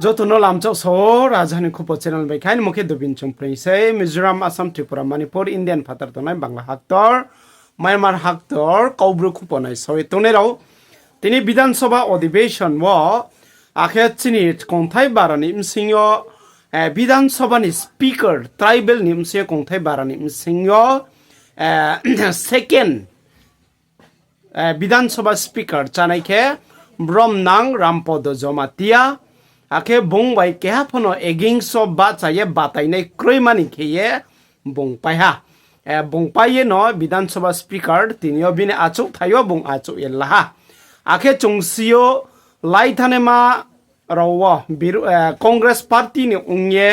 Jotono lamchok so rajhani khupo channel bai khain mukhe dobin chomprei sei Mizoram Assam Tripura Manipur Indian phatar tonai Bangla haktor Myanmar haktor kaubru khupo nai soi tonerau tini বিধানসভা অধিবেশন ও আখেচিনি কংথাই বারানি মসিংয় বিধানসভানি speaker tribal নিমসে কংথাই বারানি মসিংয় second বিধানসভা speaker চানাইকে ব্রহ্মনাং Rampada Jamatia আখে বুংবাই কেহাফনো এগিংস বা চাইয়ে বাতাইনাই ক্রৈমানি খেয়ে বুংপাইহা বুংপাইয়ে ন বিধানসভা speaker তিনিও বিনে আচুক থাইও বুং আচুক এল্লাহা আখে চংসিও লাইথানেমা রাও Congress party ni ungye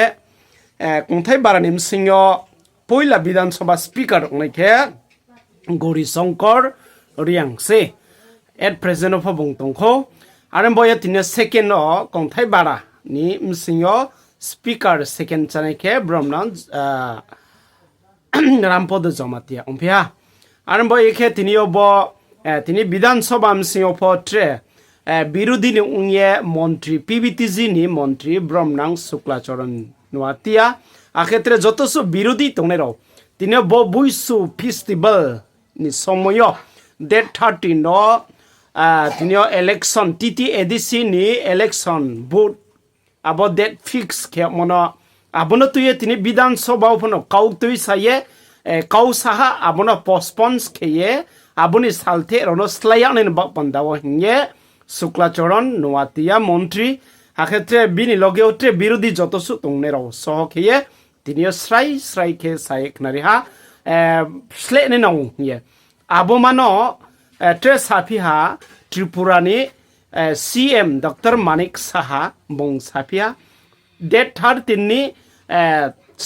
kongthai barani msingyo poila বিধানসভা স্পিকার ungke গৌরী শঙ্কর রিয়াংসে at present of bungtongkho aram boya tinne second o kongthai bara ni msingyo speaker second chanake brahman rampod jomatia umpia aram boya khe tinio bo তিনি বিধানসভা মসিংহ পত্রে বিরোধী নি উংয়ে মন্ত্রী পিবিটিজি নি মন্ত্রী ব্রহ্মনাং শুক্লাচরণ নোয়াতিয়া আক্ষেত্রে যতসু বিরোধী তংনেরও তিনি বুইসু ফেস্টিভ্যাল নি সময় ডেট 30 ন তিনি ইলেকশন টিটি এডিসি নি ইলেকশন ভোট আবো ডেট ফিক্স খে মন আবনো তুই তিনি বিধানসভা ফনো কাউ তুই সাইয়ে কাউ সাহা আবনো পসপন্স খেয়ে abuni salte rono slayanen ba pandawo hinge Shuklacharan Noatia মন্ত্রী আক্ষেত্রে বিনি লগে উঠে বিরোধী যতসু তংনেরাও সহখিয়ে তিনিও শ্রাই শ্রাইকে psych নারিহা স্লেনে now হিয়ে আবমানো tray সাফিহা ত্রিপুরানি CM doctor Manik Saha Bong Safia date 13 ni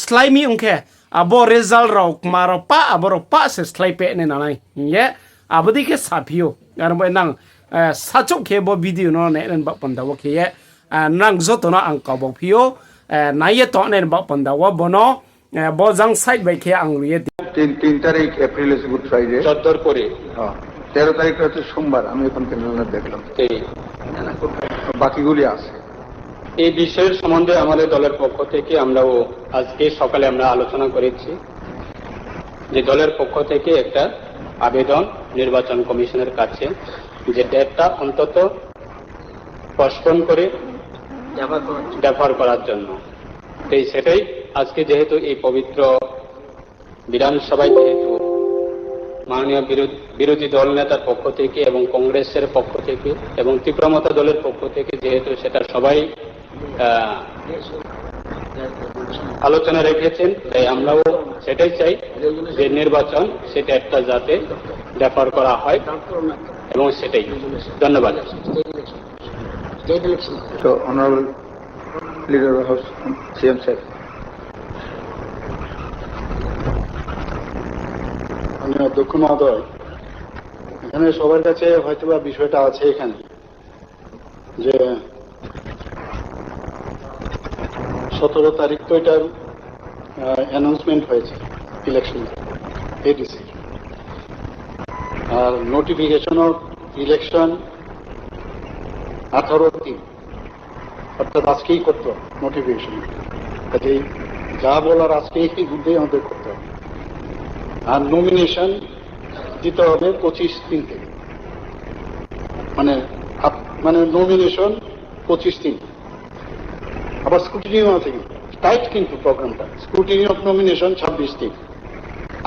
স্লাইমি উংকে abo result rok maropa aboropa se slaipe ne nanai ye abodi ke sapio arbo nang sachok ke bo video no ne ba pandawo ke ye nang joto no ang kabok phio naye to ne ba pandawo bono bo jang side bai ke ang liye 3 তারিখ April is good friday 14 পরে 13 তারিখ হচ্ছে সোমবার আমি এখন calendar দেখলাম বাকিগুলি আছে এই বিষয়ের সম্বন্ধে আমাদের দলের পক্ষ থেকে আমরাও আজকে সকালে আমরা আলোচনা করেছি যে দলের পক্ষ থেকে একটা আবেদন নির্বাচন কমিশনের কাছে যে ডেটটা অন্তত পোস্টপোন করে ডেফার করার জন্য সেটাই আজকে যেহেতু এই পবিত্র বিধানসভায় যেহেতু মাননীয় বিরোধী দল নেতার পক্ষ থেকে এবং কংগ্রেসের পক্ষ থেকে এবং তীব্রমতা দলের পক্ষ থেকে যেহেতু সেটা সবাই আলোচনা রেখেছেন তাই আমরাও সেটাই চাই যে নির্বাচন সেটা একটা যাতে ডেফার করা হয় এবং সেটাই ধন্যবাদ তো honourable leader of house CM সাহেব আমি অধ্যক্ষ মহোদয় এখানে সবার কাছে হয়তোবা বিষয়টা আছে এখানে যে 17 তারিখ তো এটার অ্যানাউন্সমেন্ট হয়েছে ইলেকশন এডিসি আর নোটিফিকেশন অফ ইলেকশন 18/3 অর্থাৎ আজকেই করতে হবে নোটিফিকেশন কাজেই যা বলার আজকেই মধ্যেই আমাদের করতে হবে আর নমিনেশন দিতে হবে 25 থেকে মানে নমিনেশন 25 আবার স্ক্রুটিনিও আছে টাইট কিন্তু প্রোগ্রামটা স্ক্রুটিনি অফ নমিনেশন 26 দিন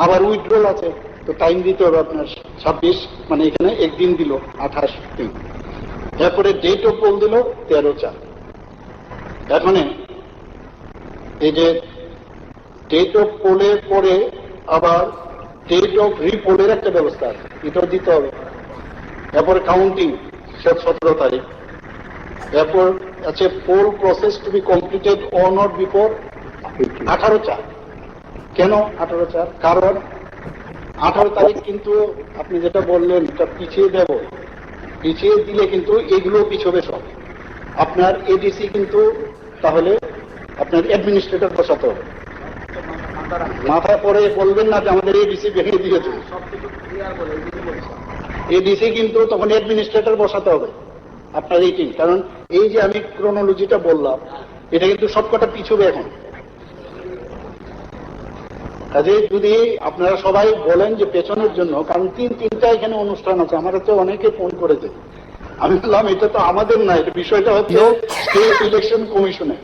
আবার উইথড্রল আছে তো টাইম দিতে হবে আপনার 26 মানে এখানে একদিন দিল 28 দিন এরপরে ডেট অফ পোল দিল 13/4 এখন এই যে ডেট অফ পোলের পরে আবার ডেট অফ রিপোলের একটা ব্যবস্থা আছে এটাও দিতে হবে এরপরে কাউন্টিং 17 তারিখ এরপর আছে poll process to be completed on or before 18/4 কেন 18/4 কারণ 18 তারিখ কিন্তু আপনি যেটা বললেন এটা পিছিয়ে দেব পিছিয়ে দিলে কিন্তু এগুলো পিছবে সব আপনার এডিসি কিন্তু তাহলে আপনার অ্যাডমিনিস্ট্রেটর বসাতে হবে মাথায় পরে বলবেন না যে আমাদের এডিসি ভেঙে দিয়েছে এডিসি কিন্তু তখন অ্যাডমিনিস্ট্রেটর বসাতে হবে আপনার 18, কারণ এই যে আমি ক্রোনোলজিটা বললাম এটা কিন্তু সবকটা পিছবে এখন। কাজে যদি আপনারা সবাই বলেন যে পেছনের জন্য, কারণ তিনটা এখানে অনুষ্ঠান আছে, আমার হচ্ছে অনেকে ফোন করেছে, আমি বললাম এটা তো আমাদের না, এটা বিষয়টা হচ্ছে স্টেট ইলেকশন কমিশনে।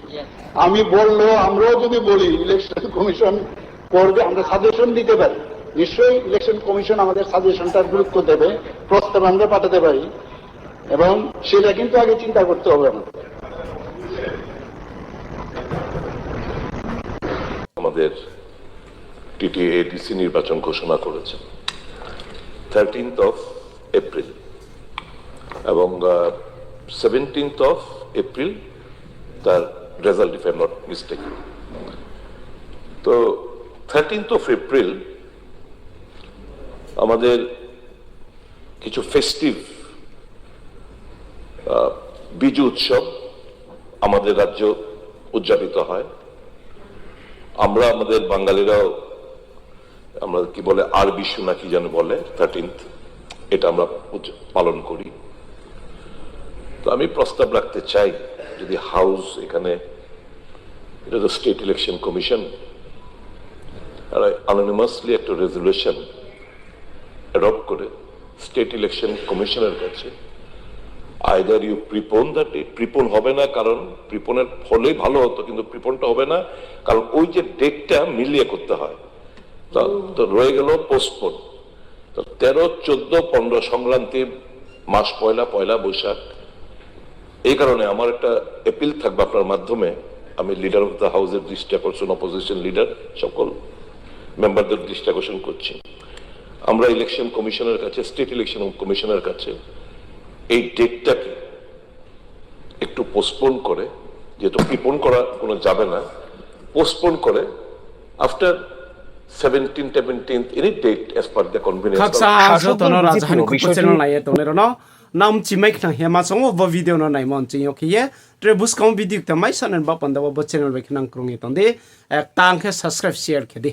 আমি বললো আমরাও যদি বলি ইলেকশন কমিশন করবে, আমরা সাজেশন দিতে পারি, নিশ্চয়ই ইলেকশন কমিশন আমাদের সাজেশনটার গুরুত্ব দেবে, প্রস্তাব আমরা পাঠাতে পারি, এবং সেটা কিন্তু আগে চিন্তা করতে হবে আমাদের। আমাদের টিটিএডিসি নির্বাচন ঘোষণা করেছে 13th of April এবং 17th of April তার result, if I am not mistaken. তো 13th of April আমাদের কিছু ফেস্টিভ বিজু উৎসব আমাদের রাজ্য উদযাপিত হয়। আমরা আমাদের বাঙালিরাও আমরা কি বলে আর বিশু না কি যেন বলে 13th, এটা আমরা পালন করি। তো আমি প্রস্তাব রাখতে চাই যদি হাউস এখানে, এটা তো স্টেট ইলেকশন কমিশন, আর অ্যানোনিমাসলি একটা রেজলিউশন অ্যাডপ্ট করে স্টেট ইলেকশন কমিশনের কাছে either you prepone that date, prepone হবে না কারণ প্রিপোনের ফলেই ভালো হতো, কিন্তু প্রিপোনটা হবে না কারণ ওই যে ডেটটা মিলিয়ে করতে হয়, তো রয়ে গেল পোস্টপোন। তো 13, 14, 15 সংক্রান্তি মাস পয়লা বৈশাখ। এই কারণে আমার একটা অ্যাপিল থাকবে আপনার মাধ্যমে, আমি লিডার অফ দ্য হাউসের দৃষ্টি আকর্ষণ, অপোজিশন লিডার সকল মেম্বারদের দৃষ্টি আকর্ষণ করছি, আমরা ইলেকশন কমিশনের কাছে, স্টেট ইলেকশন কমিশনের কাছে এই ডেটটাকে একটু পোস্টপোন করে, যেহেতু প্রিপোন করা কোনো যাবে না, পোস্টপোন করে after 17th, 17th, any date as per the convenience. kaksa jotono rajhan ku channel na ye tonero no nam chimai khna hema songo bo video no nai mon chiyo khiye trebus kom video ta mai sanen ba panda bo channel be khna krung ye tonde ek tang khe subscribe share khedi